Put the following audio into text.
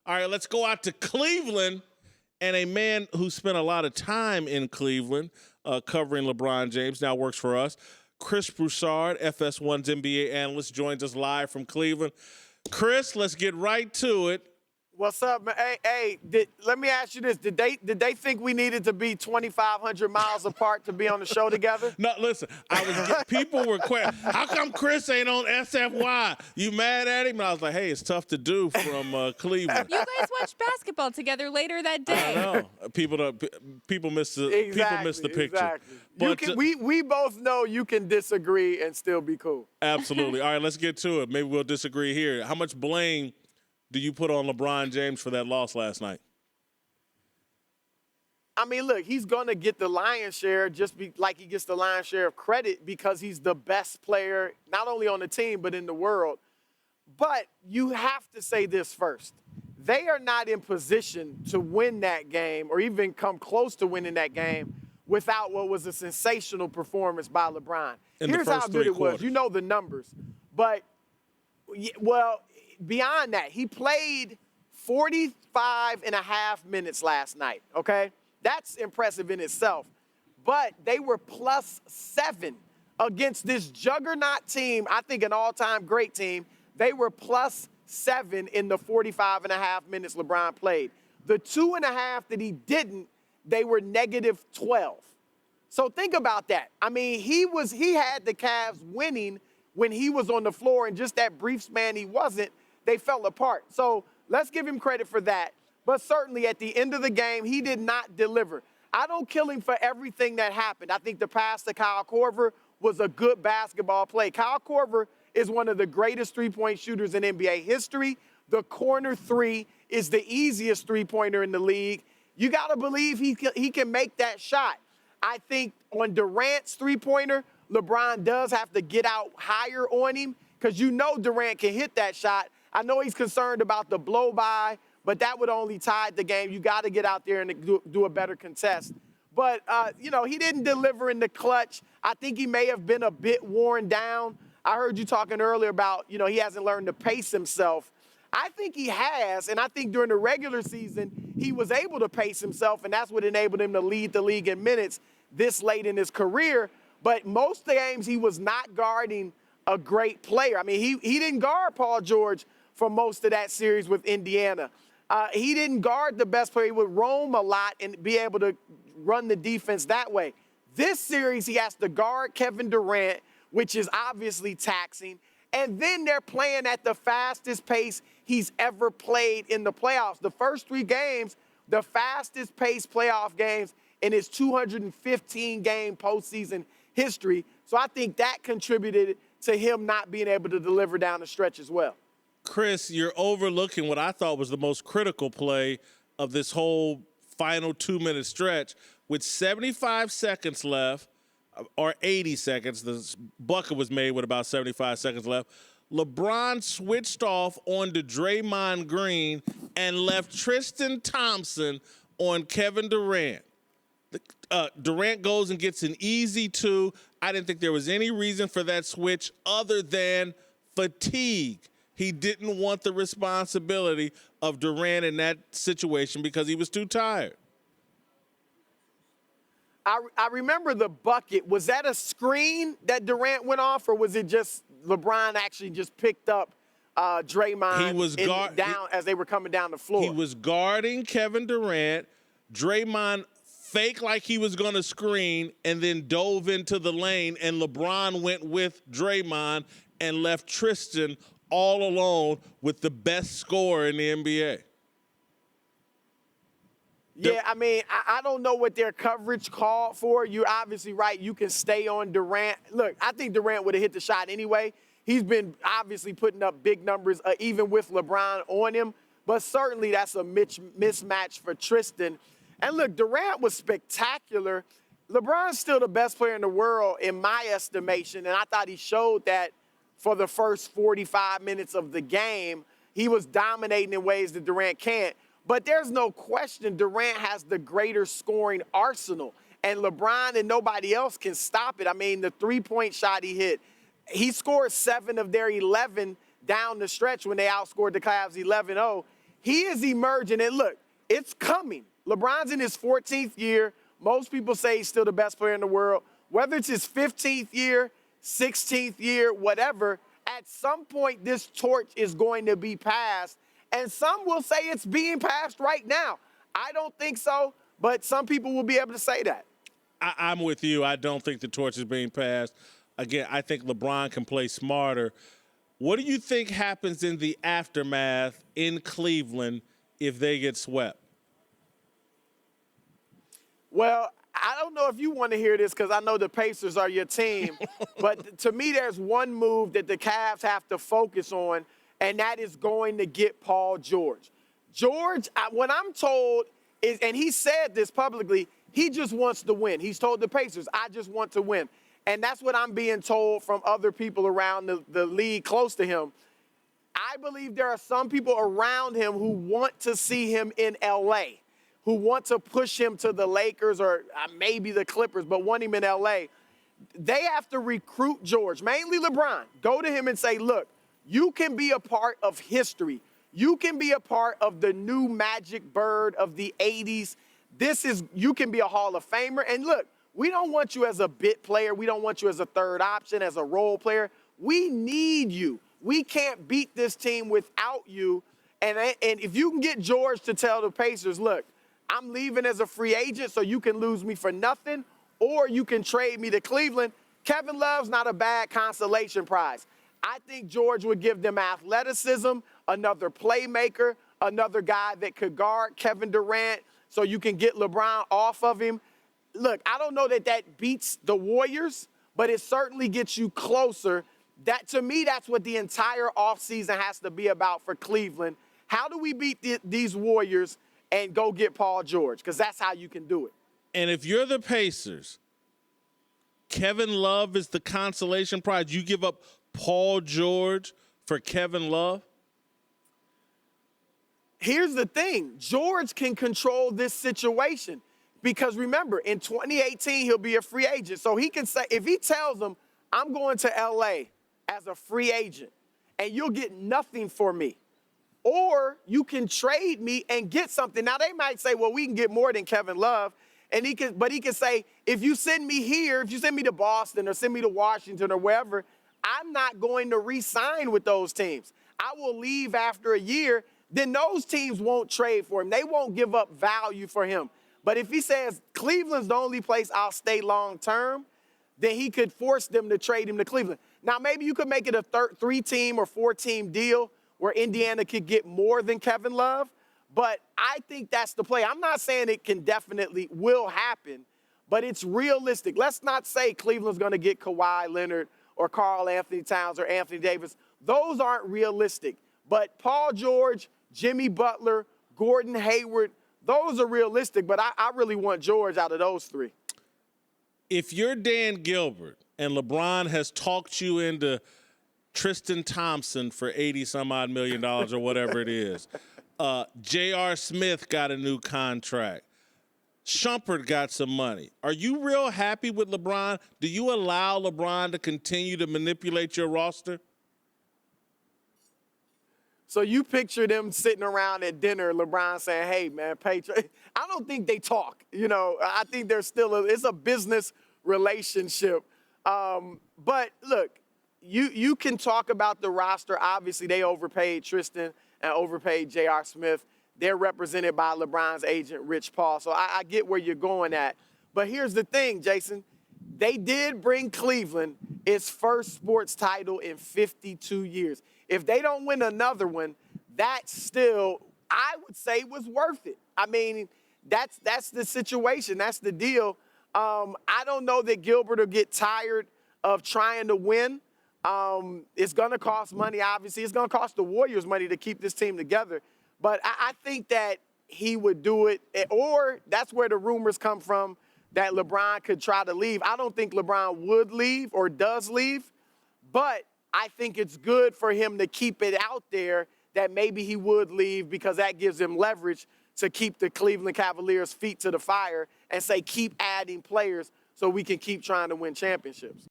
All right, let's go out to Cleveland. And a man who spent a lot of time in Cleveland covering LeBron James now works for us. Chris Broussard, FS1's NBA analyst, joins us live from Cleveland. Chris, let's get right to it. What's up, man? Hey, let me ask you this. Did they think we needed to be 2,500 miles apart to be on the show together? No, listen, people were questioning, how come Chris ain't on SFY? You mad at him? And I was like, hey, it's tough to do from Cleveland. You guys watched basketball together later that day. I know. People miss the picture. Exactly. But, we both know you can disagree and still be cool. Absolutely. All right, let's get to it. Maybe we'll disagree here. How much blame do you put on LeBron James for that loss last night? I mean, look, he's going to get the lion's share like he gets the lion's share of credit because he's the best player, not only on the team, but in the world. But you have to say this first. They are not in position to win that game or even come close to winning that game without what was a sensational performance by LeBron. Here's how good it was. You know the numbers. But, well, beyond that, he played 45 and a half minutes last night, okay? That's impressive in itself. But they were +7 against this juggernaut team, I think an all-time great team. They were +7 in the 45 and a half minutes LeBron played. The 2.5 that he didn't, they were -12. So think about that. I mean, he had the Cavs winning when he was on the floor, and just that brief span he wasn't, they fell apart. So let's give him credit for that. But certainly at the end of the game, he did not deliver. I don't kill him for everything that happened. I think the pass to Kyle Korver was a good basketball play. Kyle Korver is one of the greatest three-point shooters in NBA history. The corner three is the easiest three-pointer in the league. You got to believe he can make that shot. I think on Durant's three-pointer, LeBron does have to get out higher on him because you know Durant can hit that shot. I know he's concerned about the blow-by, but that would only tide the game. You got to get out there and do a better contest. But, he didn't deliver in the clutch. I think he may have been a bit worn down. I heard you talking earlier about, he hasn't learned to pace himself. I think he has, and I think during the regular season, he was able to pace himself, and that's what enabled him to lead the league in minutes this late in his career. But most of the games, he was not guarding a great player. I mean, he didn't guard Paul George for most of that series with Indiana. He didn't guard the best player. He would roam a lot and be able to run the defense that way. This series, he has to guard Kevin Durant, which is obviously taxing. And then they're playing at the fastest pace he's ever played in the playoffs. The first 3 games, the fastest paced playoff games in his 215-game postseason history. So I think that contributed to him not being able to deliver down the stretch as well. Chris, you're overlooking what I thought was the most critical play of this whole final 2-minute stretch. With 75 seconds left, or 80 seconds, the bucket was made with about 75 seconds left, LeBron switched off onto Draymond Green and left Tristan Thompson on Kevin Durant. Durant goes and gets an easy 2. I didn't think there was any reason for that switch other than fatigue. He didn't want the responsibility of Durant in that situation because he was too tired. I remember the bucket. Was that a screen that Durant went off, or was it just LeBron actually just picked up Draymond down as they were coming down the floor? He was guarding Kevin Durant. Draymond faked like he was going to screen and then dove into the lane, and LeBron went with Draymond and left Tristan all alone with the best scorer in the NBA. Yeah, I mean, I don't know what their coverage called for. You're obviously right. You can stay on Durant. Look, I think Durant would have hit the shot anyway. He's been obviously putting up big numbers, even with LeBron on him. But certainly that's a mismatch for Tristan. And look, Durant was spectacular. LeBron's still the best player in the world in my estimation, and I thought he showed that for the first 45 minutes of the game. He was dominating in ways that Durant can't. But there's no question Durant has the greater scoring arsenal, and LeBron and nobody else can stop it. I mean, the three-point shot he hit, he scored 7 of their 11 down the stretch when they outscored the Cavs 11-0. he is emerging. And look, it's coming. LeBron's in his 14th year. Most people say he's still the best player in the world. Whether it's his 15th year, 16th year, whatever, at some point this torch is going to be passed. And some will say it's being passed right now. I don't think so, but some people will be able to say that. I'm with you. I don't think the torch is being passed. Again, I think LeBron can play smarter. What do you think happens in the aftermath in Cleveland if they get swept? Well, I don't know if you want to hear this because I know the Pacers are your team, but to me there's one move that the Cavs have to focus on, and that is going to get Paul George. George, what I'm told is, and he said this publicly, he just wants to win. He's told the Pacers, I just want to win. And that's what I'm being told from other people around the league close to him. I believe there are some people around him who want to see him in L.A., who want to push him to the Lakers or maybe the Clippers, but want him in L.A. They have to recruit George, mainly LeBron. Go to him and say, look, you can be a part of history. You can be a part of the new Magic Bird of the 80s. You can be a Hall of Famer. And look, we don't want you as a bit player. We don't want you as a third option, as a role player. We need you. We can't beat this team without you. And if you can get George to tell the Pacers, look, I'm leaving as a free agent so you can lose me for nothing, or you can trade me to Cleveland. Kevin Love's not a bad consolation prize. I think George would give them athleticism, another playmaker, another guy that could guard Kevin Durant so you can get LeBron off of him. Look, I don't know that beats the Warriors, but it certainly gets you closer. To me, that's what the entire offseason has to be about for Cleveland. How do we beat these Warriors and go get Paul George? Because that's how you can do it. And if you're the Pacers, Kevin Love is the consolation prize. You give up Paul George for Kevin Love? Here's the thing. George can control this situation because, remember, in 2018, he'll be a free agent. So he can say, if he tells them, I'm going to L.A. as a free agent and you'll get nothing for me, or you can trade me and get something. Now, they might say, well, we can get more than Kevin Love. But he can say, if you send me here, if you send me to Boston or send me to Washington or wherever, I'm not going to re-sign with those teams. I will leave after a year. Then those teams won't trade for him. They won't give up value for him. But if he says Cleveland's the only place I'll stay long term, then he could force them to trade him to Cleveland. Now, maybe you could make it a 3-team or 4-team deal where Indiana could get more than Kevin Love. But I think that's the play. I'm not saying it will happen, but it's realistic. Let's not say Cleveland's going to get Kawhi Leonard or Karl Anthony Towns or Anthony Davis. Those aren't realistic. But Paul George, Jimmy Butler, Gordon Hayward, those are realistic. But I really want George out of those three. If you're Dan Gilbert and LeBron has talked you into Tristan Thompson for $80-some-odd million or whatever it is, J.R. Smith got a new contract, Shumpert got some money. Are you real happy with LeBron? Do you allow LeBron to continue to manipulate your roster? So you picture them sitting around at dinner, LeBron saying, hey, man, I don't think they talk. I think there's it's a business relationship. But look, you can talk about the roster. Obviously, they overpaid Tristan and overpaid J.R. Smith. They're represented by LeBron's agent, Rich Paul. So I get where you're going at. But here's the thing, Jason. They did bring Cleveland its first sports title in 52 years. If they don't win another one, that still, I would say, was worth it. I mean, that's the situation. That's the deal. I don't know that Gilbert will get tired of trying to win. It's going to cost money, obviously. It's going to cost the Warriors money to keep this team together. But I think that he would do it, or that's where the rumors come from that LeBron could try to leave. I don't think LeBron would leave or does leave, but I think it's good for him to keep it out there that maybe he would leave because that gives him leverage to keep the Cleveland Cavaliers' feet to the fire and say, keep adding players so we can keep trying to win championships.